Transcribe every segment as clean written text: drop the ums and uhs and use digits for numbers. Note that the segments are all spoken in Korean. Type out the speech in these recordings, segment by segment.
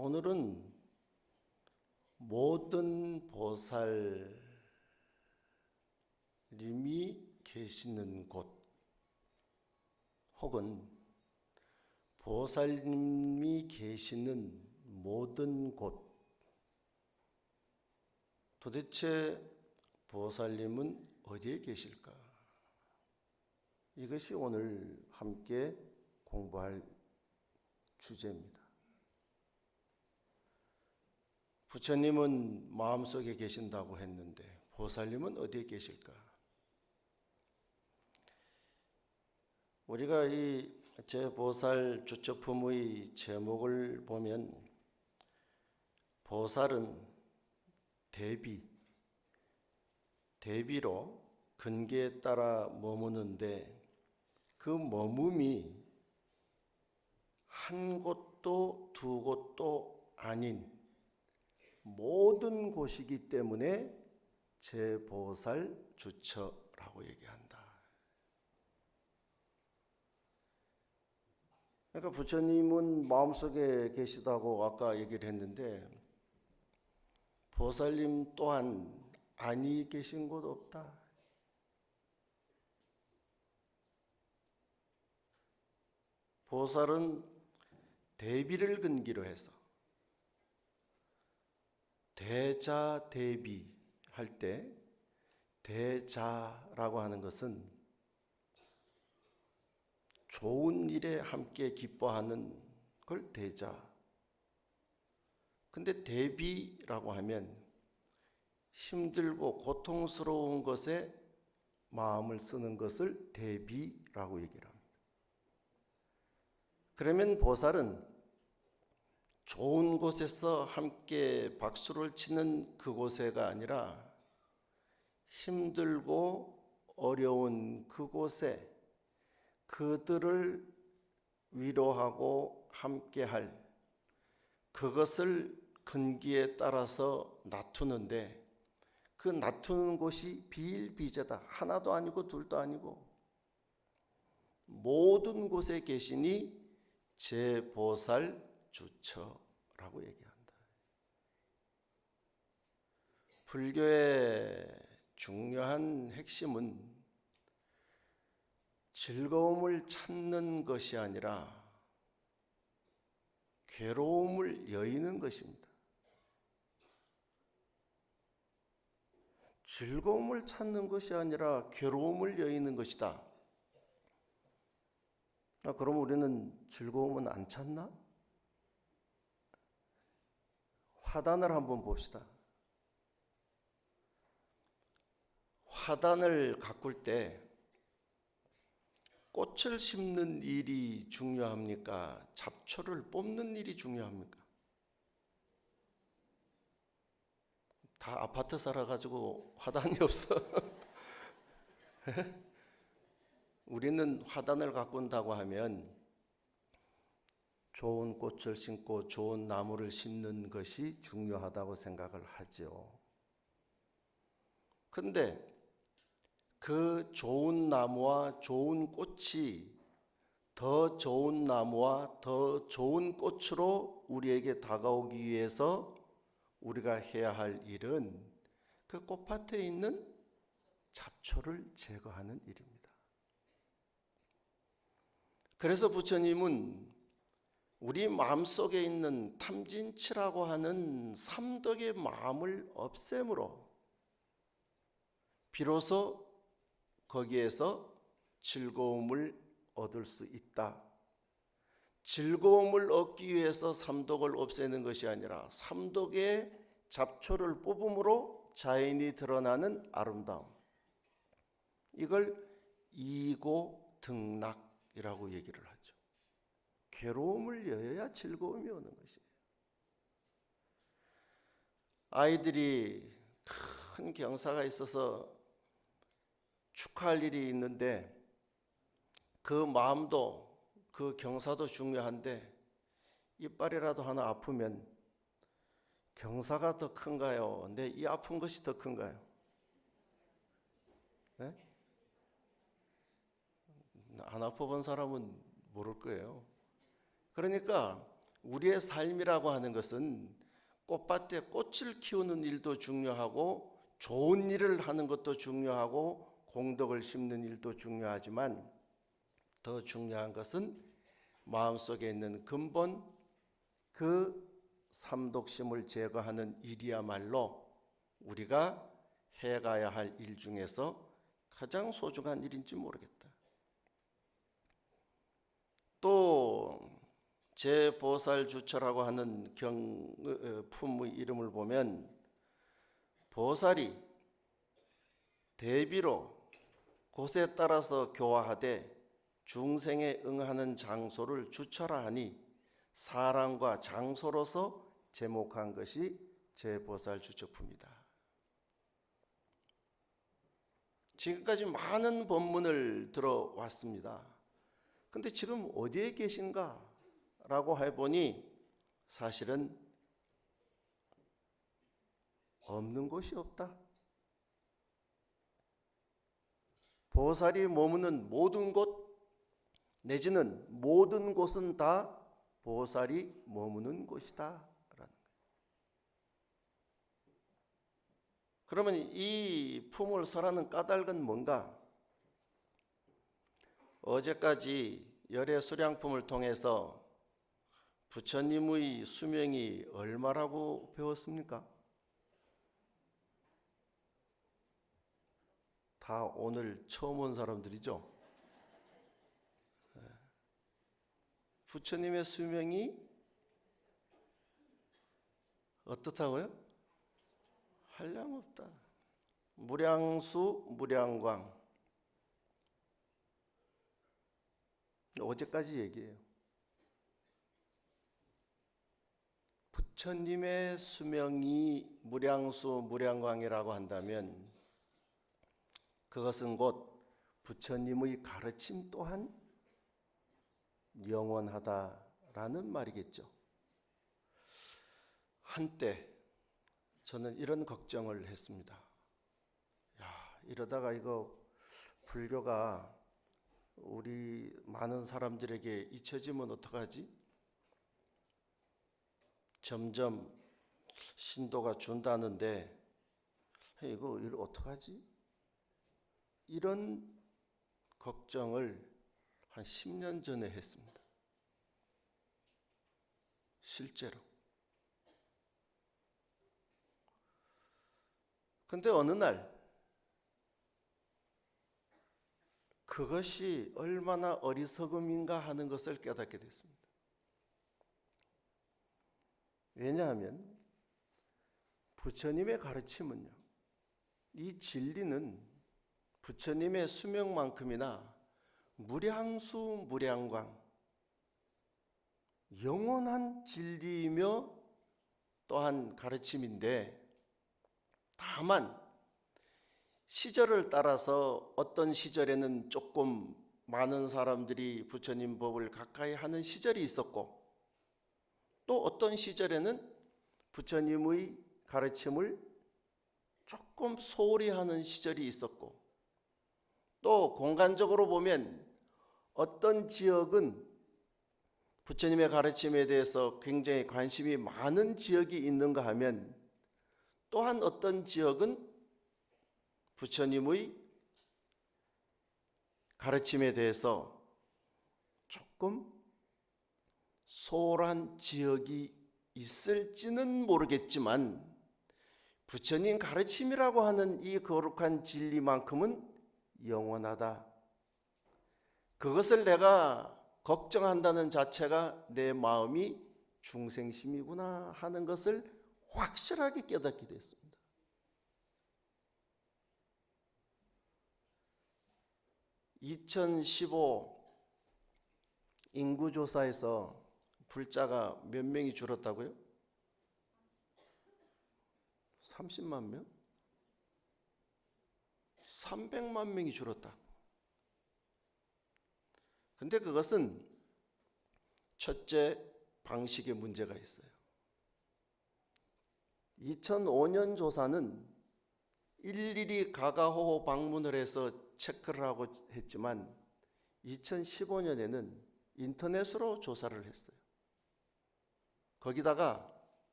오늘은 모든 보살님이 계시는 곳 혹은 보살님이 계시는 모든 곳, 도대체 보살님은 어디에 계실까? 이것이 오늘 함께 공부할 주제입니다. 부처님은 마음속에 계신다고 했는데 보살님은 어디에 계실까? 우리가 이 제보살 주처품의 제목을 보면 보살은 대비로 근기에 따라 머무는데 그 머금이 한 곳도 두 곳도 아닌 모든 곳이기 때문에 제보살 주처라고 얘기한다. 그러니까 부처님은 마음속에 계시다고 아까 얘기를 했는데 보살님 또한 아니 계신 곳 없다. 보살은 대비를 근기로 해서 대자대비 할 때 대자라고 하는 것은 좋은 일에 함께 기뻐하는 걸 대자. 근데 대비라고 하면 힘들고 고통스러운 것에 마음을 쓰는 것을 대비라고 얘기를 합니다. 그러면 보살은 좋은 곳에서 함께 박수를 치는 그곳에가 아니라 힘들고 어려운 그곳에 그들을 위로하고 함께할 그것을 근기에 따라서 놔두는데 그 놔두는 곳이 비일비재다. 하나도 아니고 둘도 아니고 모든 곳에 계시니 제보살 주처라고 얘기한다. 불교의 중요한 핵심은 즐거움을 찾는 것이 아니라 괴로움을 여의는 것입니다. 즐거움을 찾는 것이 아니라 괴로움을 여의는 것이다. 그럼 우리는 즐거움은 안 찾나? 화단을 한번 봅시다. 화단을 가꿀 때 꽃을 심는 일이 중요합니까? 잡초를 뽑는 일이 중요합니까? 다 아파트 살아가지고 화단이 없어. 우리는 화단을 가꾼다고 하면 좋은 꽃을 심고 좋은 나무를 심는 것이 중요하다고 생각을 하죠. 근데 그 좋은 나무와 좋은 꽃이 더 좋은 나무와 더 좋은 꽃으로 우리에게 다가오기 위해서 우리가 해야 할 일은 그 꽃밭에 있는 잡초를 제거하는 일입니다. 그래서 부처님은 우리 마음속에 있는 탐진치라고 하는 삼덕의 마음을 없앰으로 비로소 거기에서 즐거움을 얻을 수 있다. 즐거움을 얻기 위해서 삼독을 없애는 것이 아니라 삼독의 잡초를 뽑음으로 자연이 드러나는 아름다움. 이걸 이고등락이라고 얘기를 하죠. 괴로움을 여야 즐거움이 오는 것이에요. 아이들이 큰 경사가 있어서 축하할 일이 있는데 그 마음도 그 경사도 중요한데 이빨이라도 하나 아프면 경사가 더 큰가요? 근데 이 아픈 것이 더 큰가요? 네? 안 아파본 사람은 모를 거예요. 그러니까 우리의 삶이라고 하는 것은 꽃밭에 꽃을 키우는 일도 중요하고 좋은 일을 하는 것도 중요하고 공덕을 심는 일도 중요하지만 더 중요한 것은 마음속에 있는 근본 그 삼독심을 제거하는 일이야말로 우리가 해가야 할 일 중에서 가장 소중한 일인지 모르겠다. 또 제보살주처라고 하는 품의 이름을 보면 보살이 대비로 곳에 따라서 교화하되 중생에 응하는 장소를 주처라 하니 사람과 장소로서 제목한 것이 제보살주처품이다. 지금까지 많은 법문을 들어왔습니다. 근데 지금 어디에 계신가? 라고 해보니 사실은 없는 곳이 없다. 보살이 머무는 모든 곳 내지는 모든 곳은 다 보살이 머무는 곳이다. 그러면 이 품을 설하는 까닭은 뭔가? 어제까지 열애 수량품을 통해서 부처님의 수명이 얼마라고 배웠습니까? 다 오늘 처음 온 사람들이죠? 부처님의 수명이 어떻다고요? 한량없다. 무량수 무량광. 어제까지 얘기해요. 부처님의 수명이 무량수 무량광이라고 한다면 그것은 곧 부처님의 가르침 또한 영원하다라는 말이겠죠. 한때 저는 이런 걱정을 했습니다. 이러다가 이거 불교가 우리 많은 사람들에게 잊혀지면 어떡하지? 점점 신도가 준다는데 이거 어떡하지? 이런 걱정을 한 10년 전에 했습니다. 실제로. 근데 어느 날 그것이 얼마나 어리석음인가 하는 것을 깨닫게 됐습니다. 왜냐하면 부처님의 가르침은요, 이 진리는 부처님의 수명만큼이나 무량수 무량광, 영원한 진리이며 또한 가르침인데, 다만 시절을 따라서 어떤 시절에는 조금 많은 사람들이 부처님 법을 가까이 하는 시절이 있었고, 또 어떤 시절에는 부처님의 가르침을 조금 소홀히 하는 시절이 있었고, 또 공간적으로 보면 어떤 지역은 부처님의 가르침에 대해서 굉장히 관심이 많은 지역이 있는가 하면, 또한 어떤 지역은 부처님의 가르침에 대해서 조금 소홀한 지역이 있을지는 모르겠지만 부처님 가르침이라고 하는 이 거룩한 진리만큼은 영원하다. 그것을 내가 걱정한다는 자체가 내 마음이 중생심이구나 하는 것을 확실하게 깨닫게 됐습니다. (2015) 인구조사에서 불자가 몇 명이 줄었다고요? 30만 명? 300만 명이 줄었다. 근데 그것은 첫째, 방식에 문제가 있어요. 2005년 조사는 일일이 가가호호 방문을 해서 체크를 하고 했지만 2015년에는 인터넷으로 조사를 했어요. 거기다가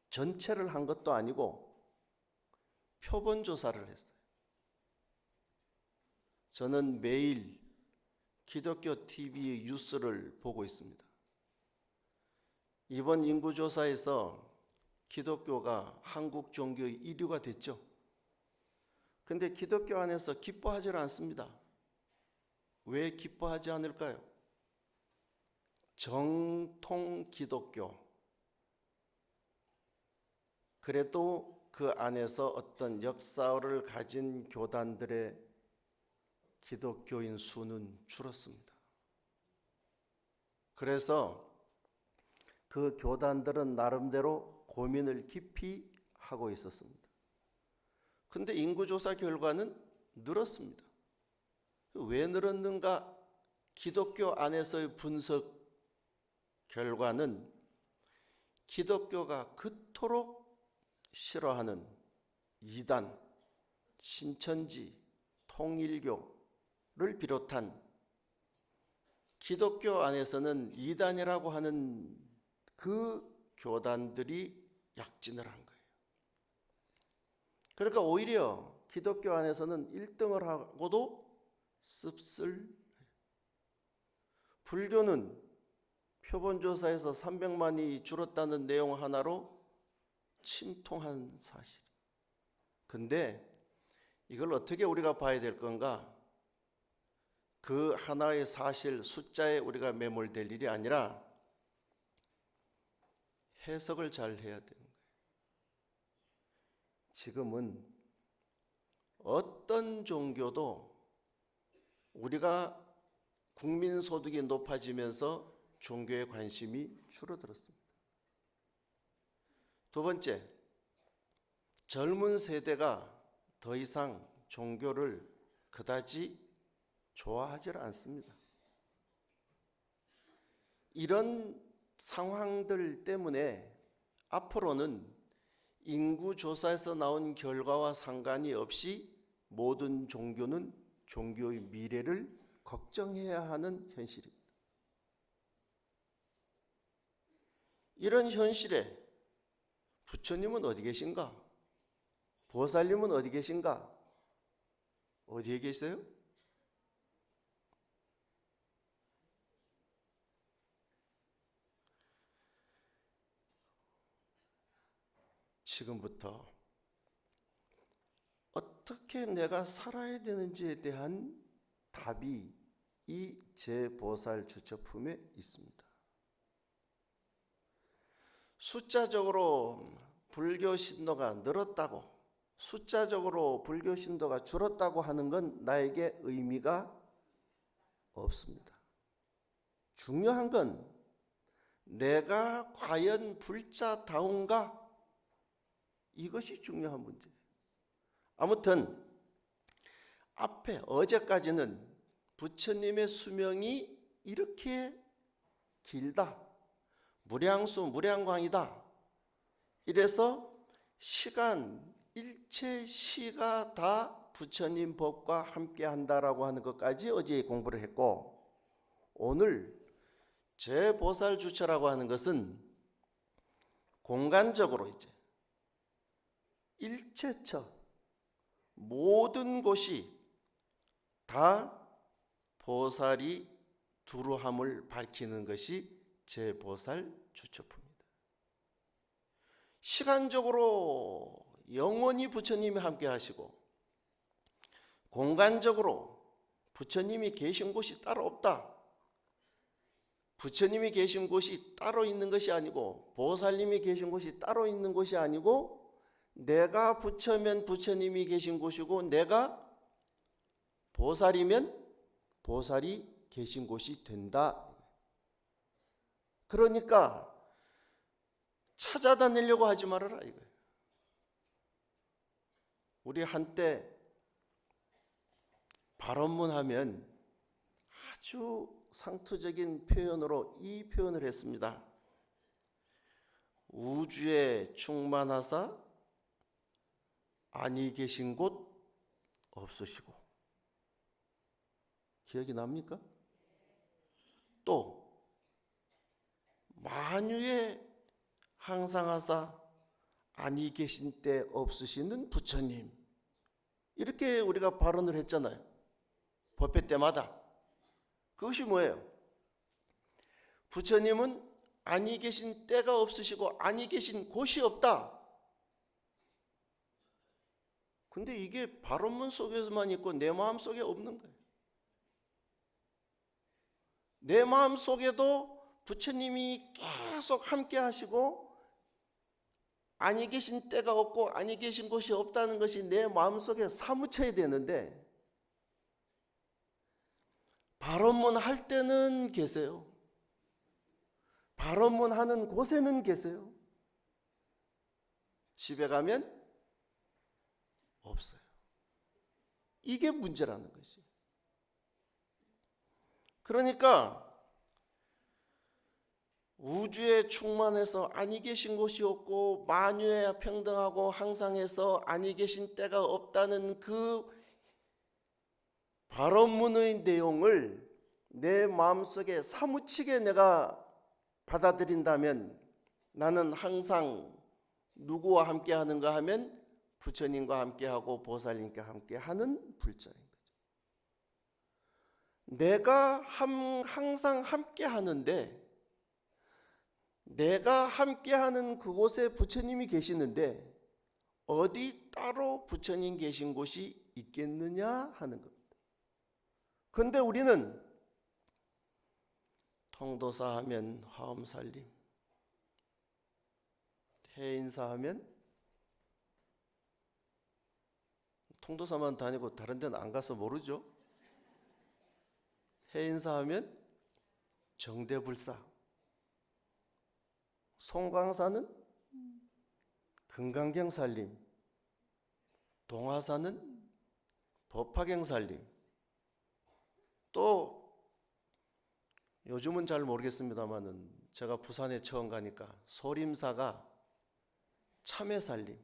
전체를 한 것도 아니고 표본 조사를 했어요. 저는 매일 기독교 TV 뉴스를 보고 있습니다. 이번 인구조사에서 기독교가 한국 종교의 1위가 됐죠. 근데 기독교 안에서 기뻐하지 않습니다. 왜 기뻐하지 않을까요? 정통 기독교. 그래도 그 안에서 어떤 역사를 가진 교단들의 기독교인 수는 줄었습니다. 그래서 그 교단들은 나름대로 고민을 깊이 하고 있었습니다. 근데 인구조사 결과는 늘었습니다. 왜 늘었는가? 기독교 안에서의 분석 결과는 기독교가 그토록 싫어하는 이단, 신천지, 통일교를 비롯한 기독교 안에서는 이단이라고 하는 그 교단들이 약진을 한 거예요. 그러니까 오히려 기독교 안에서는 1등을 하고도 씁쓸해요. 불교는 표본조사에서 300만이 줄었다는 내용 하나로 침통한 사실. 근데 이걸 어떻게 우리가 봐야 될 건가? 그 하나의 사실, 숫자에 우리가 매몰될 일이 아니라 해석을 잘 해야 되는 거예요. 지금은 어떤 종교도 우리가 국민소득이 높아지면서 종교에 관심이 줄어들었습니다. 두 번째, 젊은 세대가 더 이상 종교를 그다지 좋아하지 않습니다. 이런 상황들 때문에 앞으로는 인구조사에서 나온 결과와 상관이 없이 모든 종교는 종교의 미래를 걱정해야 하는 현실입니다. 이런 현실에 부처님은 어디 계신가? 보살님은 어디 계신가? 어디에 계세요? 지금부터 어떻게 내가 살아야 되는지에 대한 답이 이 제보살 주처품에 있습니다. 숫자적으로 불교 신도가 늘었다고, 숫자적으로 불교 신도가 줄었다고 하는 건 나에게 의미가 없습니다. 중요한 건 내가 과연 불자다운가? 이것이 중요한 문제예요. 아무튼 앞에 어제까지는 부처님의 수명이 이렇게 길다, 무량수 무량광이다, 이래서 시간, 일체 시가 다 부처님 법과 함께 한다라고 하는 것까지 어제 공부를 했고, 오늘 제보살주처라고 하는 것은 공간적으로 이제 일체처 모든 곳이 다 보살이 두루함을 밝히는 것이 제보살 주처품입니다. 시간적으로 영원히 부처님이 함께 하시고, 공간적으로 부처님이 계신 곳이 따로 없다. 부처님이 계신 곳이 따로 있는 것이 아니고, 보살님이 계신 곳이 따로 있는 것이 아니고, 내가 부처면 부처님이 계신 곳이고, 내가 보살이면 보살이 계신 곳이 된다. 그러니까 찾아다니려고 하지 말아라 이거예요. 우리 한때 발언문 하면 아주 상투적인 표현으로 이 표현을 했습니다. 우주에 충만하사 아니 계신 곳 없으시고. 기억이 납니까? 또 만유의 항상 하사 아니 계신 때 없으시는 부처님, 이렇게 우리가 발언을 했잖아요. 법회 때마다. 그것이 뭐예요? 부처님은 아니 계신 때가 없으시고 아니 계신 곳이 없다. 근데 이게 발언문 속에서만 있고 내 마음 속에 없는 거예요. 내 마음 속에도 부처님이 계속 함께 하시고 아니 계신 때가 없고 아니 계신 곳이 없다는 것이 내 마음 속에 사무쳐야 되는데, 발언문 할 때는 계세요. 발언문 하는 곳에는 계세요. 집에 가면 없어요. 이게 문제라는 것이. 그러니까 우주에 충만해서 아니 계신 곳이 없고 만유에 평등하고 항상해서 아니 계신 때가 없다는 그 발언문의 내용을 내 마음속에 사무치게 내가 받아들인다면, 나는 항상 누구와 함께 하는가 하면 부처님과 함께하고 보살님과 함께하는 불자인 거죠. 내가 항상 함께하는데, 내가 함께하는 그곳에 부처님이 계시는데 어디 따로 부처님 계신 곳이 있겠느냐 하는 겁니다. 그런데 우리는 통도사 하면 화엄살림, 해인사 하면 통도사만 다니고 다른 데는 안 가서 모르죠. 해인사 하면 정대불사, 송광사는 금강경살림, 동화사는 법화경살림, 또 요즘은 잘 모르겠습니다만은 제가 부산에 처음 가니까 소림사가 참회살림,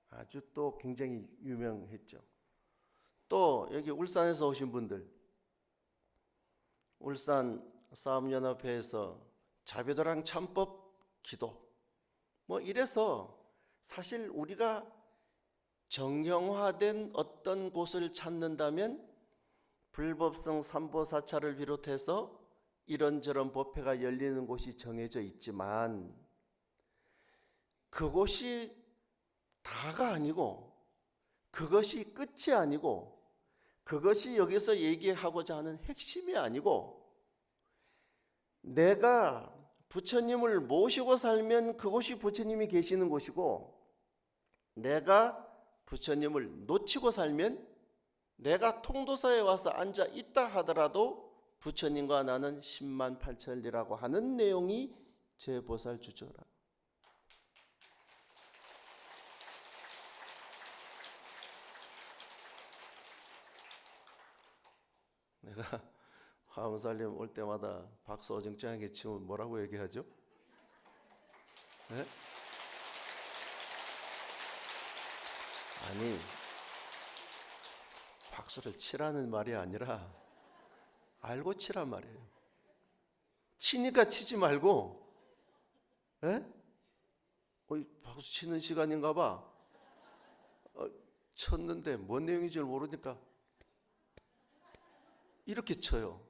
아주 또 굉장히 유명했죠. 또 여기 울산에서 오신 분들, 울산 싸움연합회에서 자비도랑 참법 기도, 뭐 이래서 사실 우리가 정형화된 어떤 곳을 찾는다면 불법성 삼보사찰을 비롯해서 이런저런 법회가 열리는 곳이 정해져 있지만, 그곳이 다가 아니고, 그것이 끝이 아니고, 그것이 여기서 얘기하고자 하는 핵심이 아니고, 내가 부처님을 모시고 살면 그곳이 부처님이 계시는 곳이고, 내가 부처님을 놓치고 살면 내가 통도사에 와서 앉아 있다 하더라도 부처님과 나는 10만 8천리라고 하는 내용이 제보살 주조라. 내가 화엄살림 올 때마다 박수 어정쩡하게 치면 뭐라고 얘기하죠? 네? 아니, 박수를 치라는 말이 아니라 알고 치란 말이에요. 치니까 치지 말고, 박수 치는 시간인가 봐. 쳤는데 뭔 내용인지 모르니까 이렇게 쳐요.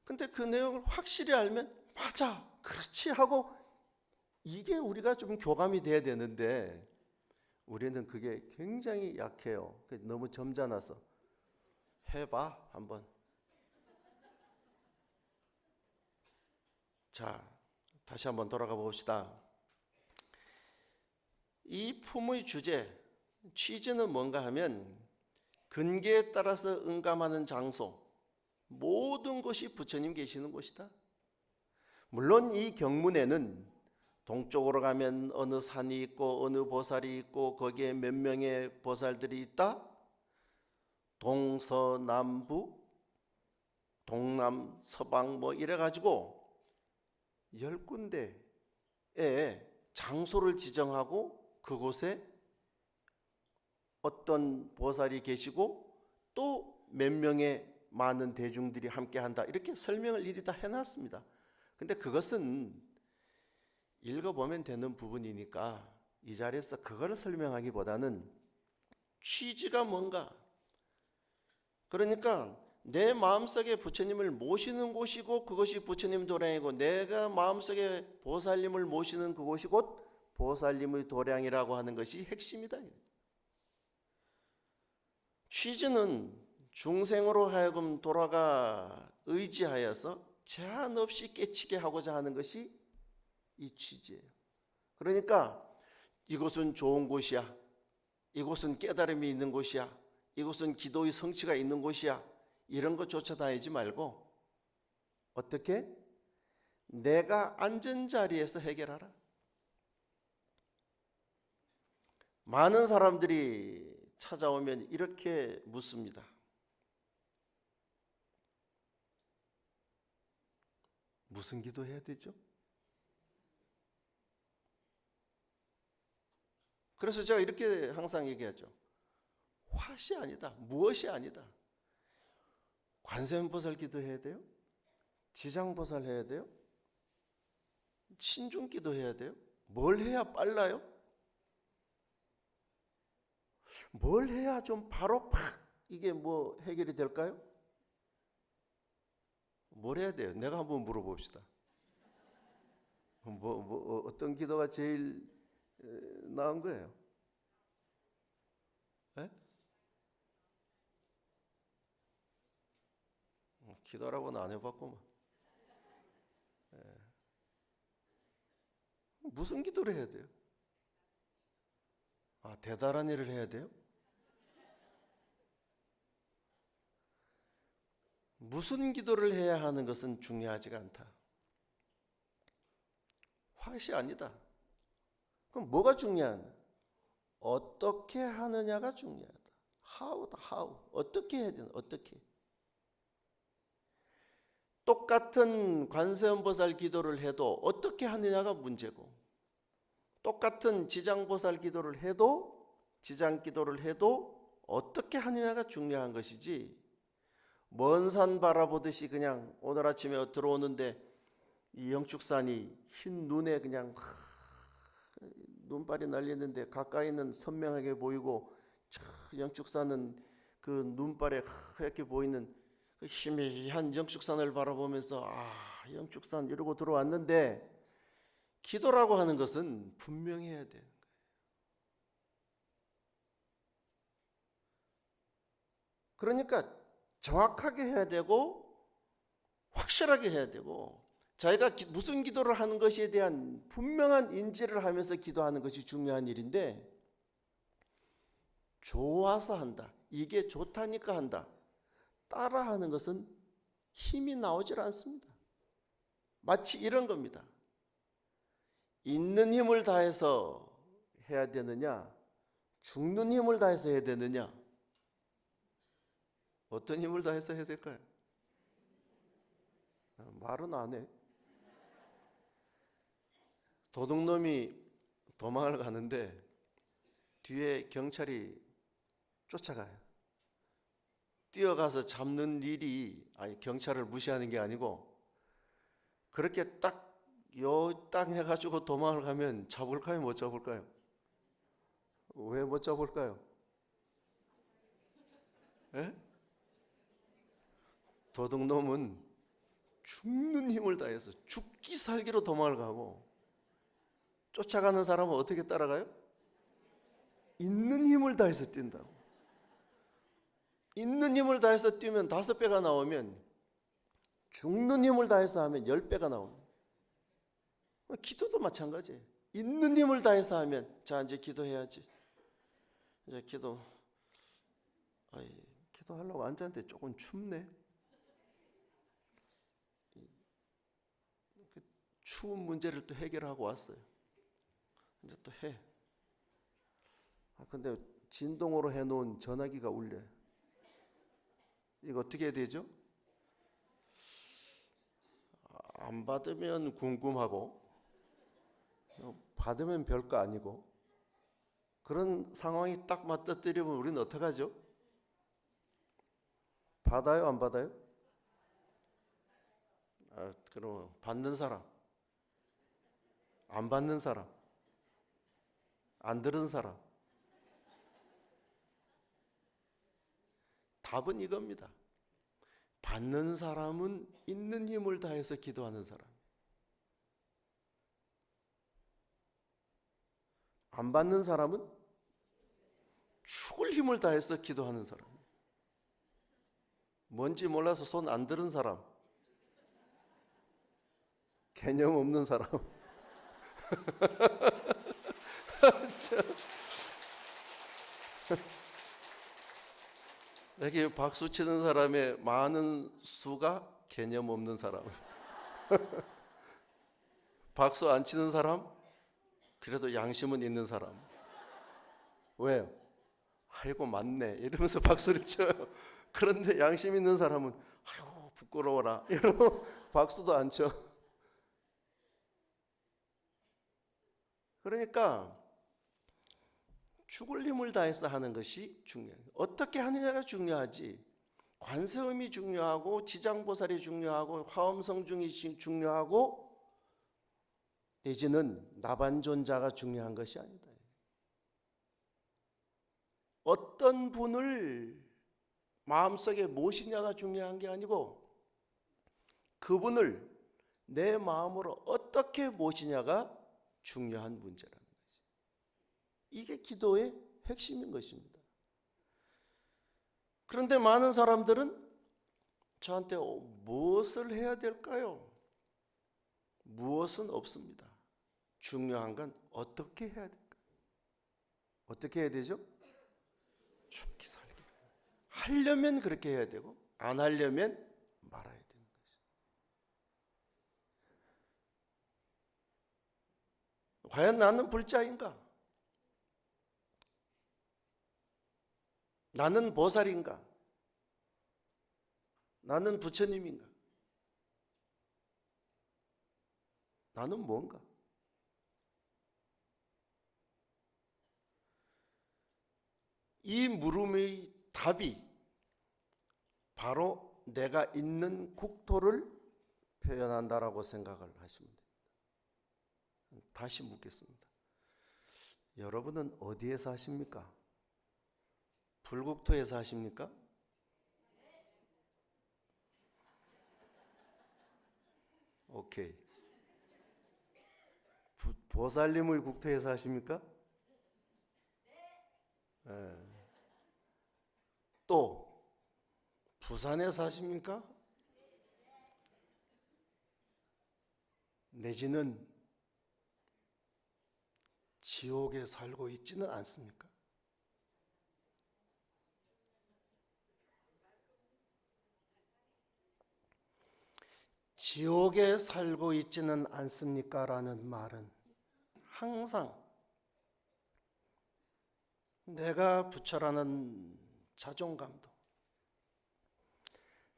근데 그 내용을 확실히 알면 맞아, 그렇지 하고, 이게 우리가 좀 교감이 돼야 되는데 우리는 그게 굉장히 약해요. 너무 점잖아서. 해봐 한번. 자, 다시 한번 돌아가 봅시다. 이 품의 주제, 취지는 뭔가 하면 근계에 따라서 응감하는 장소, 모든 것이 부처님 계시는 곳이다. 물론 이 경문에는 동쪽으로 가면 어느 산이 있고 어느 보살이 있고 거기에 몇 명의 보살들이 있다, 동서남북, 동남 서방 뭐 이래가지고 10군데의 장소를 지정하고 그곳에 어떤 보살이 계시고 또 몇 명의 많은 대중들이 함께 한다, 이렇게 설명을 이리 다 해놨습니다. 근데 그것은 읽어보면 되는 부분이니까 이 자리에서 그걸 설명하기보다는 취지가 뭔가, 그러니까 내 마음속에 부처님을 모시는 곳이고 그것이 부처님 도량이고, 내가 마음속에 보살님을 모시는 그곳이 곧 보살님의 도량이라고 하는 것이 핵심이다. 취지는 중생으로 하여금 돌아가 의지하여서 제한 없이 깨치게 하고자 하는 것이 이 취지예요. 그러니까 이곳은 좋은 곳이야, 이곳은 깨달음이 있는 곳이야, 이곳은 기도의 성취가 있는 곳이야, 이런 거 쫓아다니지 말고 어떻게? 내가 앉은 자리에서 해결하라. 많은 사람들이 찾아오면 이렇게 묻습니다. 무슨 기도해야 되죠? 그래서 제가 이렇게 항상 얘기하죠. 화시 아니다, 무엇이 아니다. 관세음보살 기도해야 돼요? 지장보살 해야 돼요? 신중 기도해야 돼요? 뭘 해야 빨라요? 뭘 해야 좀 바로 팍 이게 뭐 해결이 될까요? 뭘 해야 돼요? 내가 한번 물어봅시다. 어떤 기도가 제일 나은 거예요? 네? 기도라고는 안 해봤구만. 무슨 기도를 해야 돼요? 아, 대단한 일을 해야 돼요? 무슨 기도를 해야 하는 것은 중요하지가 않다. 화시 아니다. 그럼 뭐가 중요하냐? 어떻게 하느냐가 중요하다. how다, how. 어떻게 해야 되나? 어떻게. 똑같은 관세음보살 기도를 해도 어떻게 하느냐가 문제고, 똑같은 지장보살 기도를 해도, 지장기도를 해도 어떻게 하느냐가 중요한 것이지, 먼 산 바라보듯이 그냥 오늘 아침에 들어오는데 이 영축산이 흰 눈에 그냥 눈발이 날리는데 가까이는 선명하게 보이고, 영축산은 그 눈발에 하얗게 보이는 그 희미한 영축산을 바라보면서 영축산 이러고 들어왔는데, 기도라고 하는 것은 분명해야 되는 거예요. 그러니까 정확하게 해야 되고 확실하게 해야 되고, 자기가 무슨 기도를 하는 것에 대한 분명한 인지를 하면서 기도하는 것이 중요한 일인데, 좋아서 한다, 이게 좋다니까 한다, 따라하는 것은 힘이 나오질 않습니다. 마치 이런 겁니다. 있는 힘을 다해서 해야 되느냐, 죽는 힘을 다해서 해야 되느냐, 어떤 힘을 다해서 해야 될까요? 말은 안 해. 도둑놈이 도망을 가는데 뒤에 경찰이 쫓아가요. 뛰어가서 잡는 일이, 아니 경찰을 무시하는 게 아니고, 그렇게 딱 해가지고 도망을 가면 잡을까요? 못 잡을까요? 왜 못 잡을까요? 에? 도둑놈은 죽는 힘을 다해서 죽기 살기로 도망을 가고, 쫓아가는 사람은 어떻게 따라가요? 있는 힘을 다해서 뛴다고. 있는 힘을 다해서 뛰면 5배가 나오면, 죽는 힘을 다해서 하면 10배가 나옵니다. 기도도 마찬가지예요. 있는 힘을 다해서 하면, 자 이제 기도해야지, 이제 기도하려고 앉았는데 조금 춥네. 추운 문제를 또 해결하고 왔어요. 이제 또 해. 근데 진동으로 해놓은 전화기가 울려요. 이거 어떻게 해야 되죠? 안 받으면 궁금하고, 받으면 별거 아니고, 그런 상황이 딱 맞닥뜨리면 우리는 어떡하죠? 받아요, 안 받아요? 그럼 받는 사람, 안 받는 사람, 안 들은 사람. 답은 이겁니다. 받는 사람은 있는 힘을 다해서 기도하는 사람. 안 받는 사람은 죽을 힘을 다해서 기도하는 사람. 뭔지 몰라서 손 안 들은 사람. 개념 없는 사람. 여기 박수 치는 사람의 많은 수가 개념 없는 사람. 박수 안 치는 사람, 그래도 양심은 있는 사람. 왜요? 아이고 맞네 이러면서 박수를 쳐요. 그런데 양심 있는 사람은 아유 부끄러워라 이러고 박수도 안 쳐. 그러니까 죽을 힘을 다해서 하는 것이 중요해요. 어떻게 하느냐가 중요하지. 관세음이 중요하고 지장보살이 중요하고 화엄성중이 중요하고 내지는 나반존자가 중요한 것이 아니다. 어떤 분을 마음속에 모시냐가 중요한 게 아니고 그분을 내 마음으로 어떻게 모시냐가 중요한 문제라는 거지. 이게 기도의 핵심인 것입니다. 그런데 많은 사람들은 저한테 무엇을 해야 될까요? 무엇은 없습니다. 중요한 건 어떻게 해야 될까? 어떻게 해야 되죠? 죽기 살기. 하려면 그렇게 해야 되고 안 하려면 말아야 되는 거죠. 과연 나는 불자인가? 나는 보살인가? 나는 부처님인가? 나는 뭔가? 이 물음의 답이 바로 내가 있는 국토를 표현한다라고 생각을 하시면 됩니다. 다시 묻겠습니다. 여러분은 어디에 사십니까? 불국토에 사십니까? 오케이. 보살님의 국토에 사십니까? 네. 또 부산에 사십니까? 내지는 지옥에 살고 있지는 않습니까? 지옥에 살고 있지는 않습니까? 라는 말은 항상 내가 부처라는 자존감도,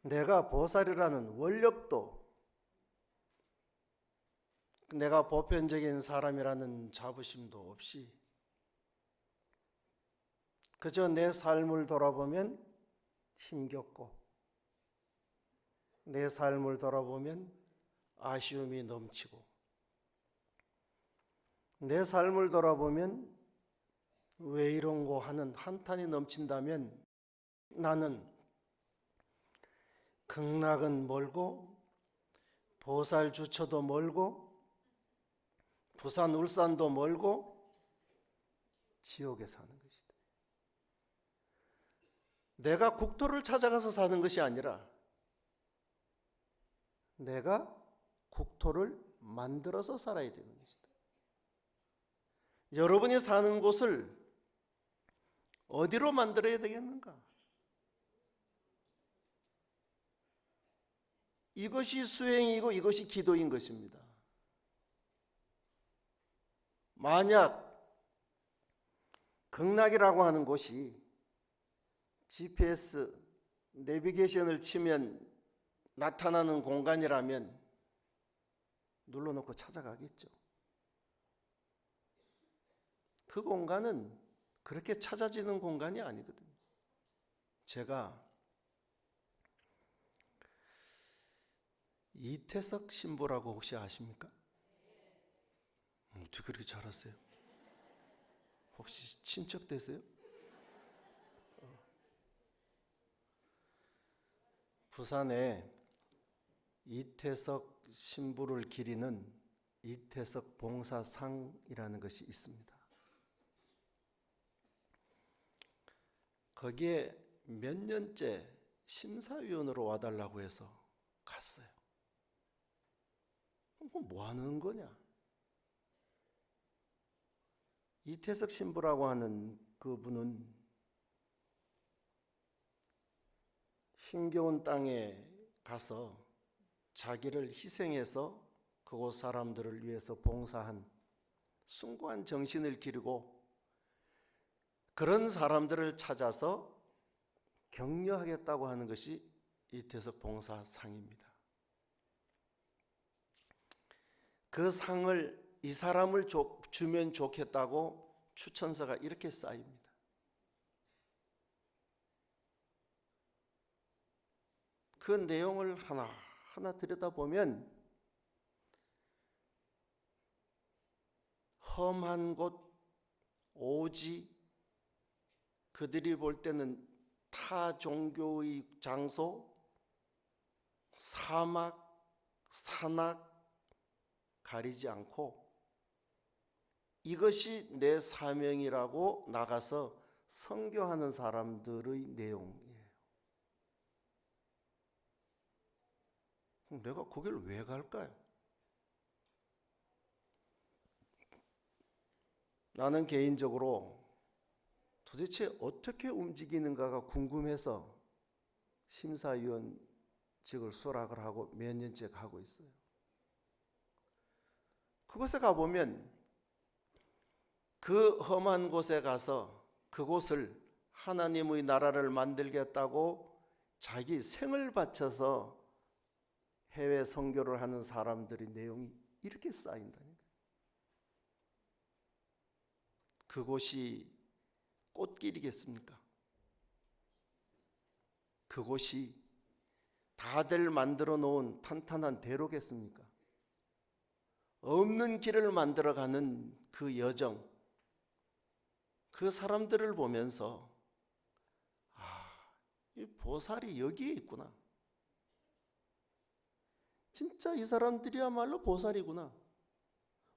내가 보살이라는 원력도, 내가 보편적인 사람이라는 자부심도 없이 그저 내 삶을 돌아보면 힘겹고 내 삶을 돌아보면 아쉬움이 넘치고 내 삶을 돌아보면 왜 이런고 하는 한탄이 넘친다면 나는 극락은 멀고 보살 주처도 멀고 부산 울산도 멀고 지옥에 사는 것이다. 내가 국토를 찾아가서 사는 것이 아니라 내가 국토를 만들어서 살아야 되는 것이다. 여러분이 사는 곳을 어디로 만들어야 되겠는가? 이것이 수행이고 이것이 기도인 것입니다. 만약 극락이라고 하는 곳이 GPS 내비게이션을 치면 나타나는 공간이라면 눌러놓고 찾아가겠죠. 그 공간은 그렇게 찾아지는 공간이 아니거든요. 제가 이태석 신부라고 혹시 아십니까? 어떻게 그렇게 잘하세요? 혹시 친척 되세요? 부산에 이태석 신부를 기리는 이태석 봉사상이라는 것이 있습니다. 거기에 몇 년째 심사위원으로 와달라고 해서 갔어요. 뭐 하는 거냐? 이태석 신부라고 하는 그분은 힘겨운 땅에 가서 자기를 희생해서 그곳 사람들을 위해서 봉사한 숭고한 정신을 기르고 그런 사람들을 찾아서 격려하겠다고 하는 것이 이태석 봉사상입니다. 그 상을 이 사람을 주면 좋겠다고 추천서가 이렇게 쌓입니다. 그 내용을 하나하나 들여다보면 험한 곳, 오지, 그들이 볼 때는 타 종교의 장소, 사막, 산악 가리지 않고 이것이 내 사명이라고 나가서 선교하는 사람들의 내용이에요. 내가 거기를 왜 갈까요? 나는 개인적으로 도대체 어떻게 움직이는가가 궁금해서 심사위원직을 수락을 하고 몇 년째 가고 있어요. 그곳에 가보면 그 험한 곳에 가서 그곳을 하나님의 나라를 만들겠다고 자기 생을 바쳐서 해외 선교를 하는 사람들의 내용이 이렇게 쌓인다니까요. 그곳이 꽃길이겠습니까? 그곳이 다들 만들어 놓은 탄탄한 대로겠습니까? 없는 길을 만들어가는 그 여정, 그 사람들을 보면서 이 보살이 여기에 있구나. 진짜 이 사람들이야말로 보살이구나.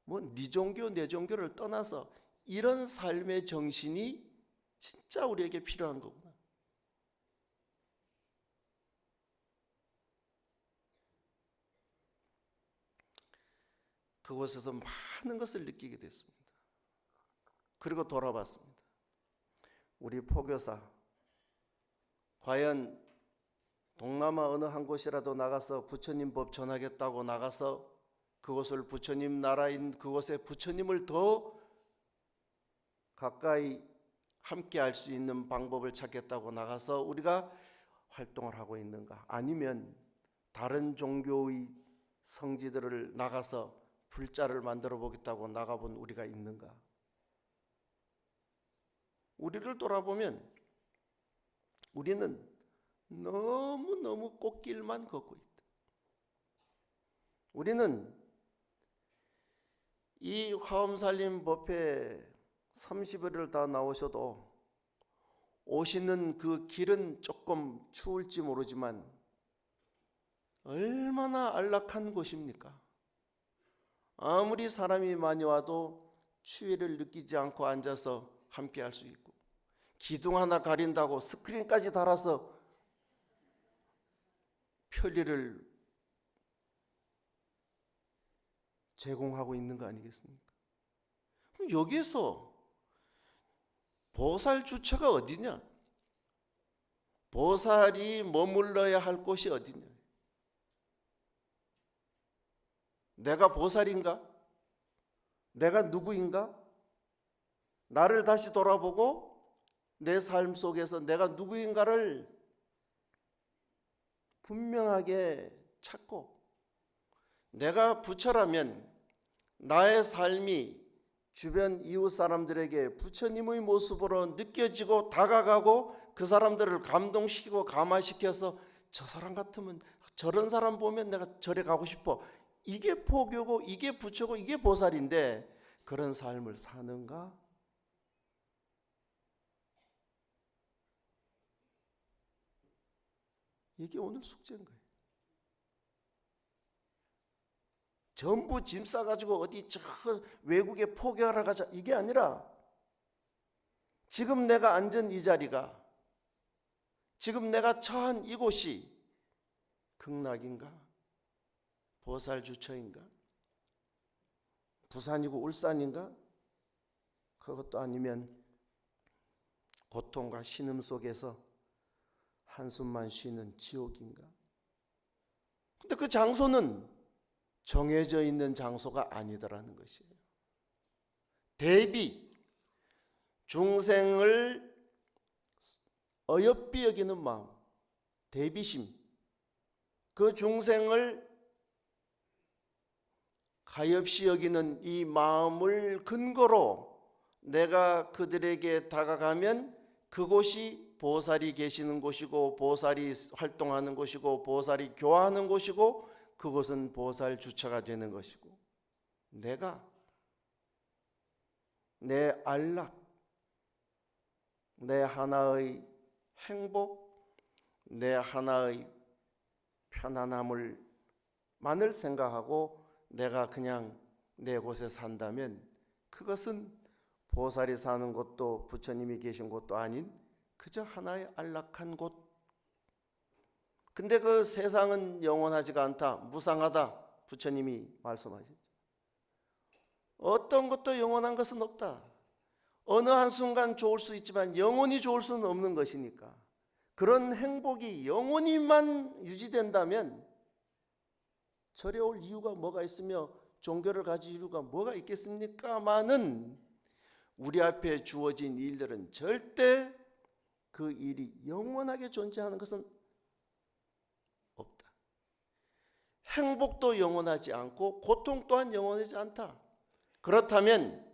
뭐 네 종교 내 종교를 떠나서 이런 삶의 정신이 진짜 우리에게 필요한 거구나. 그곳에서 많은 것을 느끼게 됐습니다. 그리고 돌아봤습니다. 우리 포교사 과연 동남아 어느 한 곳이라도 나가서 부처님 법 전하겠다고 나가서 그곳을 부처님 나라인 그곳에 부처님을 더 가까이 함께 할 수 있는 방법을 찾겠다고 나가서 우리가 활동을 하고 있는가? 아니면 다른 종교의 성지들을 나가서 불자를 만들어 보겠다고 나가본 우리가 있는가? 우리를 돌아보면 우리는 너무너무 꽃길만 걷고 있다. 우리는 이 화엄살림 법회 30일을 다 나오셔도 오시는 그 길은 조금 추울지 모르지만 얼마나 안락한 곳입니까? 아무리 사람이 많이 와도 추위를 느끼지 않고 앉아서 함께 할 수 있고 기둥 하나 가린다고 스크린까지 달아서 편리를 제공하고 있는 거 아니겠습니까? 그럼 여기에서 보살 주처가 어디냐? 보살이 머물러야 할 곳이 어디냐? 내가 보살인가? 내가 누구인가? 나를 다시 돌아보고 내 삶 속에서 내가 누구인가를 분명하게 찾고 내가 부처라면 나의 삶이 주변 이웃 사람들에게 부처님의 모습으로 느껴지고 다가가고 그 사람들을 감동시키고 감화시켜서 저 사람 같으면 저런 사람 보면 내가 절에 가고 싶어. 이게 포교고 이게 부처고 이게 보살인데 그런 삶을 사는가? 이게 오늘 숙제인 거예요. 전부 짐 싸가지고 어디 저 외국에 포교하러 가자 이게 아니라 지금 내가 앉은 이 자리가, 지금 내가 처한 이곳이 극락인가? 보살주처인가? 부산이고 울산인가? 그것도 아니면 고통과 신음 속에서 한숨만 쉬는 지옥인가? 근데 그 장소는 정해져 있는 장소가 아니더라는 것이에요. 대비, 중생을 어여삐 여기는 마음, 대비심, 그 중생을 가엾이 여기는 이 마음을 근거로 내가 그들에게 다가가면 그곳이 보살이 계시는 곳이고 보살이 활동하는 곳이고 보살이 교화하는 곳이고 그곳은 보살 주처가 되는 것이고, 내가 내 안락, 내 하나의 행복, 내 하나의 편안함을 만을 생각하고 내가 그냥 내 곳에 산다면 그것은 보살이 사는 곳도 부처님이 계신 곳도 아닌 그저 하나의 안락한 곳. 근데 그 세상은 영원하지가 않다, 무상하다 부처님이 말씀하셨죠. 어떤 것도 영원한 것은 없다. 어느 한순간 좋을 수 있지만 영원히 좋을 수는 없는 것이니까 그런 행복이 영원히만 유지된다면 절에 올 이유가 뭐가 있으며 종교를 가질 이유가 뭐가 있겠습니까마는 우리 앞에 주어진 일들은 절대 그 일이 영원하게 존재하는 것은 없다. 행복도 영원하지 않고 고통 또한 영원하지 않다. 그렇다면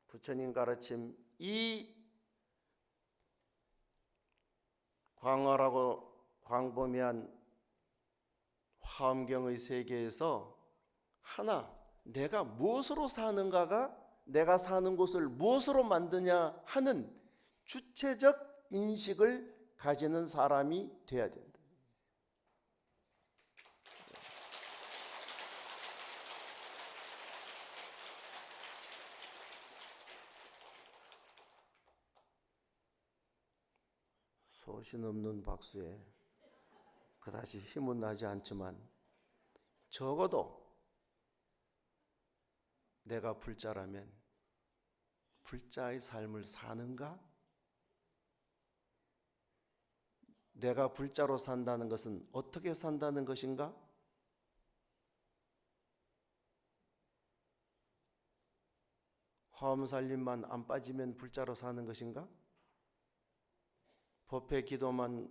부처님 가르침 이 광활하고 광범위한 화엄경의 세계에서 하나, 내가 무엇으로 사는가가 내가 사는 곳을 무엇으로 만드냐 하는 주체적 인식을 가지는 사람이 되어야 된다. 소신 없는 박수에 그다지 힘은 나지 않지만 적어도 내가 불자라면 불자의 삶을 사는가? 내가 불자로 산다는 것은 어떻게 산다는 것인가? 화엄살림만 안 빠지면 불자로 사는 것인가? 법회 기도만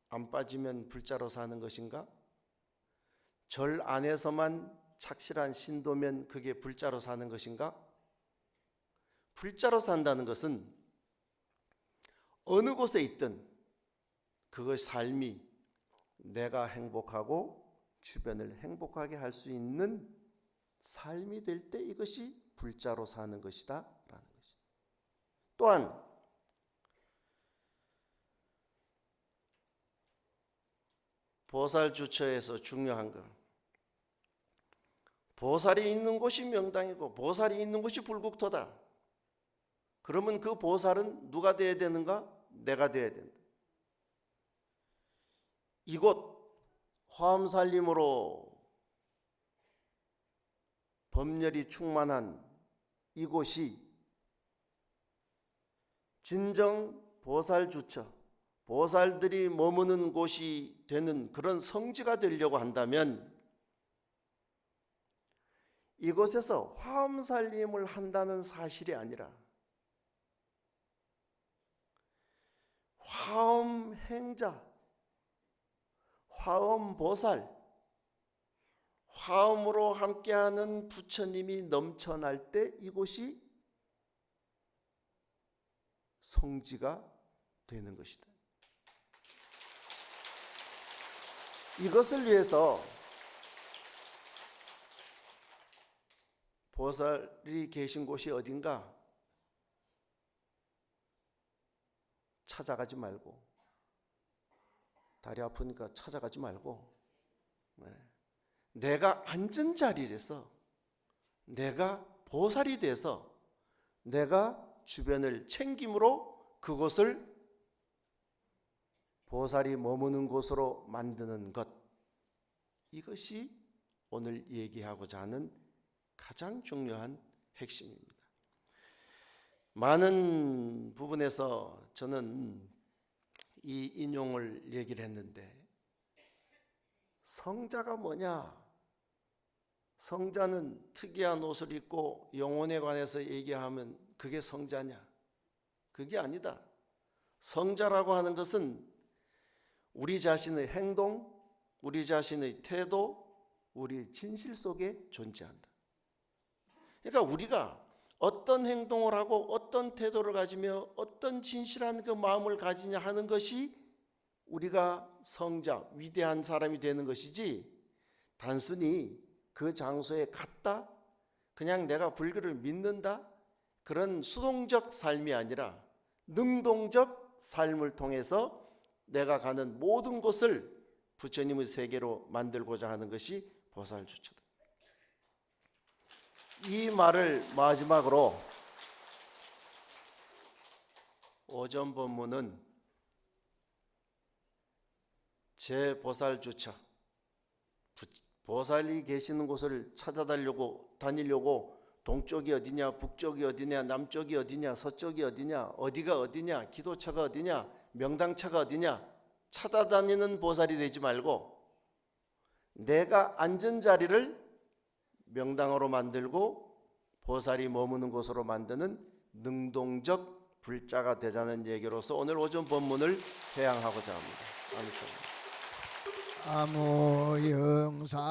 안 빠지면 불자로 사는 것인가? 절 안에서만 착실한 신도면 그게 불자로 사는 것인가? 불자로 산다는 것은 어느 곳에 있든 그 삶이 내가 행복하고 주변을 행복하게 할 수 있는 삶이 될 때 이것이 불자로 사는 것이다 라는 것이. 또한 보살 주처에서 중요한 것, 보살이 있는 곳이 명당이고 보살이 있는 곳이 불국토다. 그러면 그 보살은 누가 되어야 되는가? 내가 되어야 된다. 이곳 화엄살림으로 법열이 충만한 이곳이 진정 보살 주처, 보살들이 머무는 곳이 되는 그런 성지가 되려고 한다면 이곳에서 화엄살림을 한다는 사실이 아니라 화엄행자, 화엄보살, 화엄으로 함께하는 부처님이 넘쳐날 때 이곳이 성지가 되는 것이다. 이것을 위해서 보살이 계신 곳이 어딘가 찾아가지 말고, 다리 아프니까 찾아가지 말고, 내가 앉은 자리에서 내가 보살이 돼서 내가 주변을 챙김으로 그곳을 보살이 머무는 곳으로 만드는 것, 이것이 오늘 얘기하고자 하는 가장 중요한 핵심입니다. 많은 부분에서 저는 이 인용을 얘기를 했는데, 성자가 뭐냐? 성자는 특이한 옷을 입고 영혼에 관해서 얘기하면 그게 성자냐? 그게 아니다. 성자라고 하는 것은 우리 자신의 행동, 우리 자신의 태도, 우리 진실 속에 존재한다. 그러니까 우리가 어떤 행동을 하고 어떤 태도를 가지며 어떤 진실한 그 마음을 가지냐 하는 것이 우리가 성자, 위대한 사람이 되는 것이지, 단순히 그 장소에 갔다 그냥 내가 불교를 믿는다 그런 수동적 삶이 아니라 능동적 삶을 통해서 내가 가는 모든 곳을 부처님의 세계로 만들고자 하는 것이 보살주처다. 이 말을 마지막으로 오전 법문은 제 보살주처, 보살이 계시는 곳을 찾아다니려고 동쪽이 어디냐, 북쪽이 어디냐, 남쪽이 어디냐, 서쪽이 어디냐, 어디가 어디냐, 기도처가 어디냐, 명당처가 어디냐 찾아다니는 보살이 되지 말고, 내가 앉은 자리를 명당으로 만들고 보살이 머무는 곳으로 만드는 능동적 불자가 되자는 얘기로서 오늘 오전 법문을 회양하고자 합니다. 아무영사